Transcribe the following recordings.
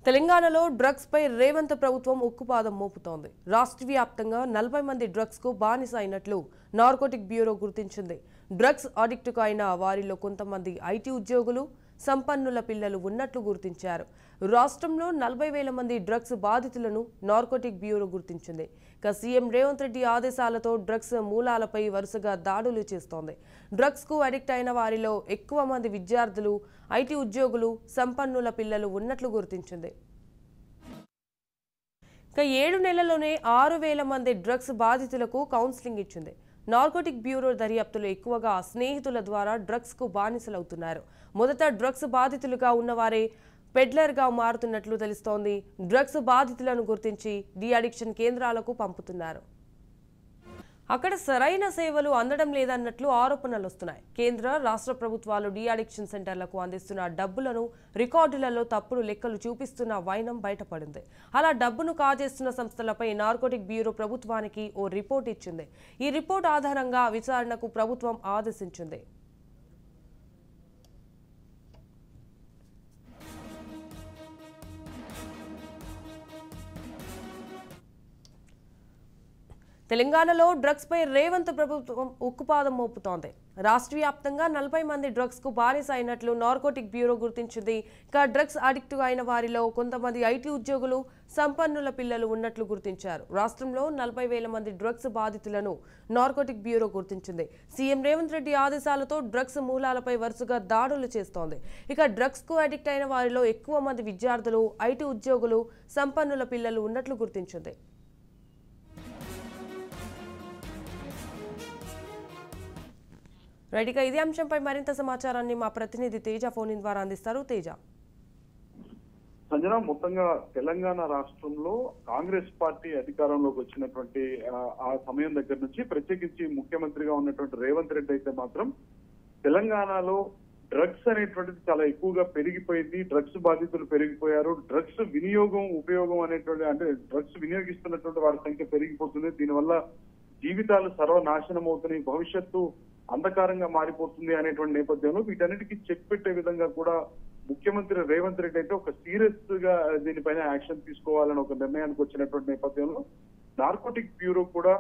తెలంగాణలో డ్రగ్స్ పై రేవంత్ ప్రభుత్వం ఉక్కుపాదం మోపుతోంది. రాష్ట్ర వ్యాప్తంగా 40 మంది డ్రగ్స్ కు బానిస అయినట్లు నార్కోటిక్ బ్యూరో గుర్తించింది. డ్రగ్స్ అడిక్ట్ అయిన వారిలో కొంతమంది ఐటీ ఉద్యోగులు, సంపన్నుల పిల్లలు ఉన్నట్లు గుర్తించారు. రాష్ట్రంలో 40,000 మంది డ్రగ్స్ బాధితులను నార్కోటిక్ బ్యూరో గుర్తించింది. సీఎం రేవంత్ రెడ్డి ఆదేశాలతో డ్రగ్స్ మూలాలపై వరుసగా దాడులు చేస్తోంది. డ్రగ్స్ కు అడిక్ట్ అయిన వారిలో ఎక్కువ మంది విద్యార్థులు, ఐటీ ఉద్యోగులు, సంపన్నుల పిల్లలు ఉన్నట్లు గుర్తించింది. 7 నెలల్లోనే 6,000 మంది డ్రగ్స్ బాధితులకు కౌన్సిలింగ్ ఇచ్చింది. నార్కోటిక్ బ్యూరో దర్యాప్తులో ఎక్కువగా స్నేహితుల ద్వారా డ్రగ్స్ కు బానిసలవుతున్నారు. మొదట డ్రగ్స్ బాధితులుగా ఉన్నవారే పెడ్లర్గా మారుతున్నట్లు తెలుస్తోంది. డ్రగ్స్ బాధితులను గుర్తించి డి అడిక్షన్ కేంద్రాలకు పంపుతున్నారు. అక్కడ సరైన సేవలు అందడం లేదన్నట్లు ఆరోపణలు వస్తున్నాయి. కేంద్ర, రాష్ట్ర ప్రభుత్వాలు డి అడిక్షన్ సెంటర్లకు అందిస్తున్న డబ్బులను రికార్డులలో తప్పుడు లెక్కలు చూపిస్తున్న వైనం బయటపడింది. అలా డబ్బును కాజేస్తున్న సంస్థలపై నార్కోటిక్ బ్యూరో ప్రభుత్వానికి ఓ రిపోర్ట్ ఇచ్చింది. ఈ రిపోర్ట్ ఆధారంగా విచారణకు ప్రభుత్వం ఆదేశించింది. తెలంగాణలో డ్రగ్స్ పై రేవంత్ ప్రభుత్వం ఉక్కుపాదం మోపుతోంది. రాష్ట్ర వ్యాప్తంగా 40 మంది డ్రగ్స్ కు బానిస అయినట్లు నార్కోటిక్ బ్యూరో గుర్తించింది. డ్రగ్స్ అడిక్ట్ అయిన వారిలో కొంతమంది ఐటీ ఉద్యోగులు, సంపన్నుల పిల్లలు ఉన్నట్లు గుర్తించారు. రాష్ట్రంలో 40,000 మంది డ్రగ్స్ బాధితులను నార్కోటిక్ బ్యూరో గుర్తించింది. సీఎం రేవంత్ రెడ్డి ఆదేశాలతో డ్రగ్స్ మూలాలపై వరుసగా దాడులు చేస్తోంది. డ్రగ్స్ కు అడిక్ట్ అయిన వారిలో ఎక్కువ మంది విద్యార్థులు, ఐటీ ఉద్యోగులు, సంపన్నుల పిల్లలు ఉన్నట్లు గుర్తించింది. రైట్, ఇదే అంశంపై మరింత సమాచారాన్ని మా ప్రతినిధి తేజ ఫోన్ ద్వారా అందిస్తారు. తేజ. సంజన, మొత్తంగా తెలంగాణ రాష్ట్రంలో కాంగ్రెస్ పార్టీ అధికారంలోకి వచ్చినటువంటి ఆ సమయం దగ్గర నుంచి ప్రత్యేకించి ముఖ్యమంత్రిగా ఉన్నటువంటి రేవంత్ రెడ్డి అయితే మాత్రం తెలంగాణలో డ్రగ్స్ అనేటువంటిది చాలా ఎక్కువగా పెరిగిపోయింది. డ్రగ్స్ బాధితులు పెరిగిపోయారు. డ్రగ్స్ వినియోగం, ఉపయోగం అనేటువంటి అంటే డ్రగ్స్ వినియోగిస్తున్నటువంటి వారి సంఖ్య పెరిగిపోతుంది. దీనివల్ల జీవితాలు సర్వనాశనం అవుతున్నాయి, భవిష్యత్తు అంధకారంగా మారిపోతుంది అనేటువంటి నేపథ్యంలో వీటన్నిటికీ చెక్ పెట్టే విధంగా కూడా ముఖ్యమంత్రి రేవంత్ రెడ్డి అయితే ఒక సీరియస్ గా దీనిపైన యాక్షన్ తీసుకోవాలని ఒక నిర్ణయానికి వచ్చినటువంటి నేపథ్యంలో నార్కోటిక్ బ్యూరో కూడా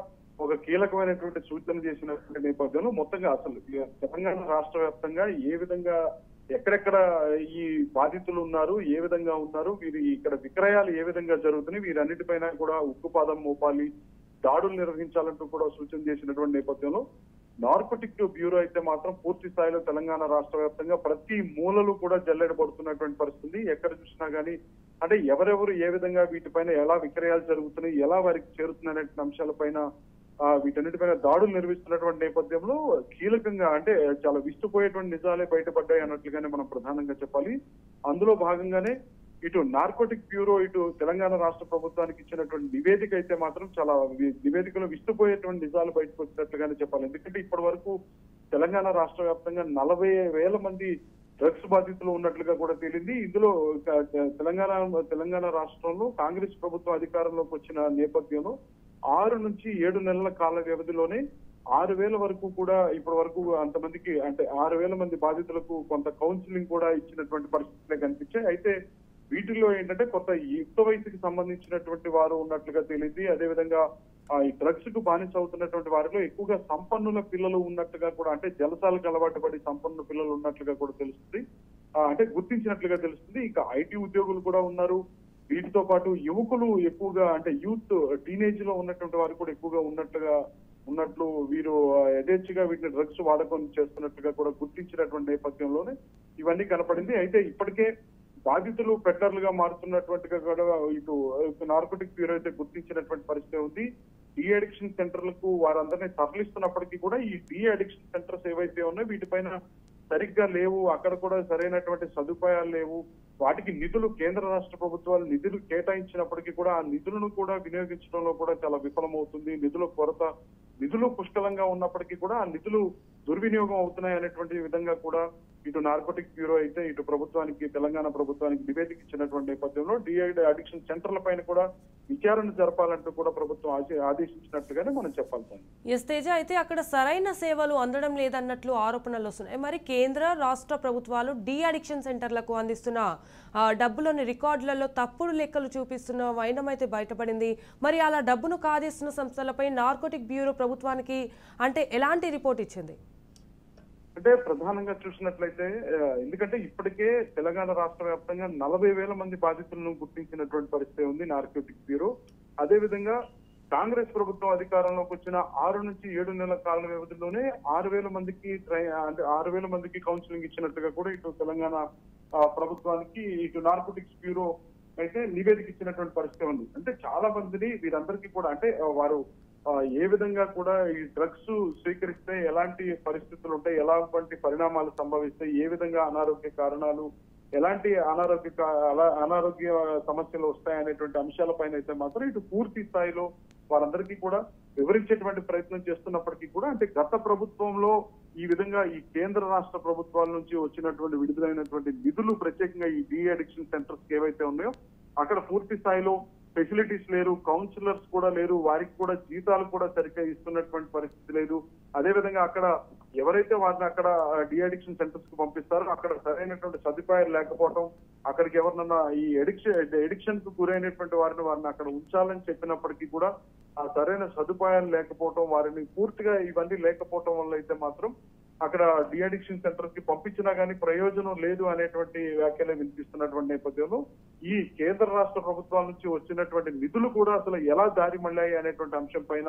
ఒక కీలకమైనటువంటి సూచన చేసినటువంటి నేపథ్యంలో మొత్తంగా అసలు తెలంగాణ రాష్ట్ర వ్యాప్తంగా ఏ విధంగా ఎక్కడెక్కడ ఈ బాధితులు ఉన్నారు, ఏ విధంగా ఉన్నారు, వీరు ఇక్కడ విక్రయాలు ఏ విధంగా జరుగుతున్నాయి, వీరన్నిటిపైన కూడా ఉక్కుపాదం మోపాలి, దాడులు నిర్వహించాలంటూ కూడా సూచన చేసినటువంటి నేపథ్యంలో నార్కోటిక్ బ్యూరో అయితే మాత్రం పూర్తి స్థాయిలో తెలంగాణ రాష్ట్ర వ్యాప్తంగా ప్రతి మూలలు కూడా జల్లెడబడుతున్నటువంటి పరిస్థితి. ఎక్కడ చూసినా గానీ అంటే ఎవరెవరు ఏ విధంగా వీటిపైన ఎలా విక్రయాలు జరుగుతున్నాయి, ఎలా వారికి చేరుతున్న అంశాలపైన వీటన్నిటిపైన దాడులు నిర్వహిస్తున్నటువంటి నేపథ్యంలో కీలకంగా అంటే చాలా విస్తుపోయేటువంటి నిజాలే బయటపడ్డాయి అన్నట్లుగానే మనం ప్రధానంగా చెప్పాలి. అందులో భాగంగానే ఇటు నార్కోటిక్ బ్యూరో, ఇటు తెలంగాణ రాష్ట్ర ప్రభుత్వానికి ఇచ్చినటువంటి నివేదిక అయితే మాత్రం చాలా నివేదికలో విస్తుపోయేటువంటి నిజాలు బయటకు వచ్చినట్లుగానే చెప్పాలి. ఎందుకంటే ఇప్పటి వరకు తెలంగాణ రాష్ట్ర వ్యాప్తంగా 40,000 మంది డ్రగ్స్ బాధితులు ఉన్నట్లుగా కూడా తేలింది. ఇందులో తెలంగాణ రాష్ట్రంలో కాంగ్రెస్ ప్రభుత్వం అధికారంలోకి వచ్చిన నేపథ్యంలో 6 నుంచి 7 నెలల కాల వ్యవధిలోనే 6,000 వరకు కూడా ఇప్పటి వరకు అంతమందికి అంటే 6,000 మంది బాధితులకు కొంత కౌన్సిలింగ్ కూడా ఇచ్చినటువంటి పరిస్థితులే కనిపించాయి. అయితే వీటిల్లో ఏంటంటే కొత్త యుక్త వయసుకి సంబంధించినటువంటి వారు ఉన్నట్లుగా తేలింది. అదేవిధంగా ఈ డ్రగ్స్ కు బానిస అవుతున్నటువంటి వారిలో ఎక్కువగా సంపన్నుల పిల్లలు ఉన్నట్లుగా కూడా అంటే జలసాలకు అలవాటు పడి సంపన్నుల పిల్లలు ఉన్నట్లుగా కూడా తెలుస్తుంది, అంటే గుర్తించినట్లుగా తెలుస్తుంది. ఇక ఐటీ ఉద్యోగులు కూడా ఉన్నారు. వీటితో పాటు యువకులు ఎక్కువగా అంటే యూత్, టీనేజ్ లో ఉన్నటువంటి వారు కూడా ఎక్కువగా ఉన్నట్లు వీరు యథేచ్ఛగా వీటిని డ్రగ్స్ వాడకం చేస్తున్నట్లుగా కూడా గుర్తించినటువంటి నేపథ్యంలోనే ఇవన్నీ కనపడింది. అయితే ఇప్పటికే బాధితులు పెడ్లర్లుగా మారుతున్నటువంటిగా కూడా ఇటు నార్కోటిక్ బ్యూరో అయితే గుర్తించినటువంటి పరిస్థితి ఉంది. డి అడిక్షన్ సెంటర్లకు వారందరినీ తరలిస్తున్నప్పటికీ కూడా ఈ డి అడిక్షన్ సెంటర్స్ ఏవైతే ఉన్నాయో వీటిపైన సరిగ్గా లేవు, అక్కడ కూడా సరైనటువంటి సదుపాయాలు లేవు. వాటికి నిధులు కేంద్ర రాష్ట్ర ప్రభుత్వాలు నిధులు కేటాయించినప్పటికీ కూడా ఆ నిధులను కూడా వినియోగించడంలో కూడా చాలా విఫలమవుతుంది. నిధుల కొరత, నిధులు పుష్కలంగా ఉన్నప్పటికీ కూడా ఆ నిధులు దుర్వినియోగం అవుతున్నాయి అనేటువంటి విధంగా కూడా ఇటు నార్కోటిక్ బ్యూరో అయితే ఇటు ప్రభుత్వానికి తెలంగాణ ప్రభుత్వానికి నివేదిక ఇచ్చినటువంటి నేపథ్యంలో అడిక్షన్ సెంటర్ల పైన కూడా విచారణ జరపాలంటూ కూడా ప్రభుత్వం ఆదేశించినట్లుగానే మనం చెప్పాలి. ఎస్ తేజ, అయితే అక్కడ సరైన సేవలు అందడం లేదన్నట్లు ఆరోపణలు వస్తున్నాయి. మరి కేంద్ర రాష్ట్ర ప్రభుత్వాలు డీ అడిక్షన్ సెంటర్లకు అందిస్తున్న డబ్బులోని రికార్డులలో తప్పుడు లెక్కలు చూపిస్తున్న వైనం అయితే బయటపడింది. మరి అలా డబ్బును కాజేస్తున్న సంస్థలపై నార్కోటిక్ బ్యూరో ప్రభుత్వానికి అంటే ఎలాంటి రిపోర్ట్ ఇచ్చింది? అంటే ప్రధానంగా చూసినట్లయితే ఎందుకంటే ఇప్పటికే తెలంగాణ రాష్ట్ర వ్యాప్తంగా 40,000 మంది బాధితులను గుర్తించినటువంటి పరిస్థితి ఉంది నార్కోటిక్ బ్యూరో. అదేవిధంగా కాంగ్రెస్ ప్రభుత్వం అధికారంలోకి వచ్చిన 6 నుంచి 7 నెలల కాల వ్యవధిలోనే 6,000 మందికి అంటే 6,000 మందికి కౌన్సిలింగ్ ఇచ్చినట్టుగా కూడా ఇటు తెలంగాణ ప్రభుత్వానికి ఇటు నార్కోటిక్స్ బ్యూరో అయితే నివేదిక ఇచ్చినటువంటి పరిస్థితి ఉంది. అంటే చాలా మందిని వీరందరికీ కూడా అంటే వారు ఏ విధంగా కూడా ఈ డ్రగ్స్ స్వీకరిస్తే ఎలాంటి పరిస్థితులు ఉంటాయి, ఎలాంటి పరిణామాలు సంభవిస్తాయి, ఏ విధంగా అనారోగ్య కారణాలు, ఎలాంటి అనారోగ్య సమస్యలు వస్తాయనేటువంటి అంశాలపైన అయితే మాత్రం ఇటు పూర్తి స్థాయిలో వారందరికీ కూడా వివరించేటువంటి ప్రయత్నం చేస్తున్నప్పటికీ కూడా అంటే గత ప్రభుత్వంలో ఈ విధంగా ఈ కేంద్ర రాష్ట్ర ప్రభుత్వాల నుంచి వచ్చినటువంటి విడుదలైనటువంటి నిధులు ప్రత్యేకంగా ఈ డీ అడిక్షన్ సెంటర్స్ ఏవైతే ఉన్నాయో అక్కడ పూర్తి స్థాయిలో ఫెసిలిటీస్ లేరు, కౌన్సిలర్స్ కూడా లేరు, వారికి కూడా జీతాలు కూడా సరిగ్గా ఇస్తున్నటువంటి పరిస్థితి లేదు. అదేవిధంగా అక్కడ ఎవరైతే వారిని అక్కడ డీ అడిక్షన్ సెంటర్స్ కు పంపిస్తారో అక్కడ సరైనటువంటి సదుపాయాలు లేకపోవడం, అక్కడికి ఎవరినన్నా ఈ ఎడిక్షన్ కు గురైనటువంటి వారిని అక్కడ ఉంచాలని చెప్పినప్పటికీ కూడా ఆ సరైన సదుపాయాలు లేకపోవడం, వారిని పూర్తిగా ఇవన్నీ లేకపోవడం వల్ల అయితే మాత్రం అక్కడ డీ అడిక్షన్ సెంటర్స్ కి పంపించినా గానీ ప్రయోజనం లేదు అనేటువంటి వ్యాఖ్యలే వినిపిస్తున్నటువంటి నేపథ్యంలో ఈ కేంద్ర రాష్ట్ర ప్రభుత్వాల నుంచి వచ్చినటువంటి నిధులు కూడా అసలు ఎలా దారి మళ్ళాయి అనేటువంటి అంశం పైన,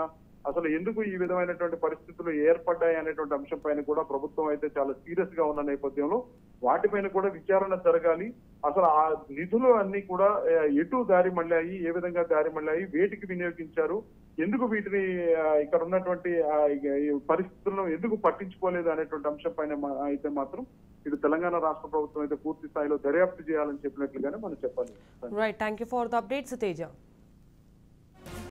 అసలు ఎందుకు ఈ విధమైనటువంటి పరిస్థితులు ఏర్పడ్డాయి అనేటువంటి అంశం పైన కూడా ప్రభుత్వం అయితే చాలా సీరియస్ గా ఉన్న నేపథ్యంలో వాటిపైన కూడా విచారణ జరగాలి. అసలు ఆ నిధులు అన్ని కూడా ఎటు దారి మళ్ళాయి, ఏ విధంగా దారి మళ్ళాయి, వేటికి వినియోగించారు, ఎందుకు వీటిని ఇక్కడ ఉన్నటువంటి పరిస్థితులను ఎందుకు పట్టించుకోలేదు అనేటువంటి అంశం పైన అయితే మాత్రం ఇటు తెలంగాణ రాష్ట్ర ప్రభుత్వం అయితే పూర్తి స్థాయిలో దర్యాప్తు చేయాలని చెప్పినట్లుగానే మనం చెప్పాలి. Right, thank you for the updates Teja.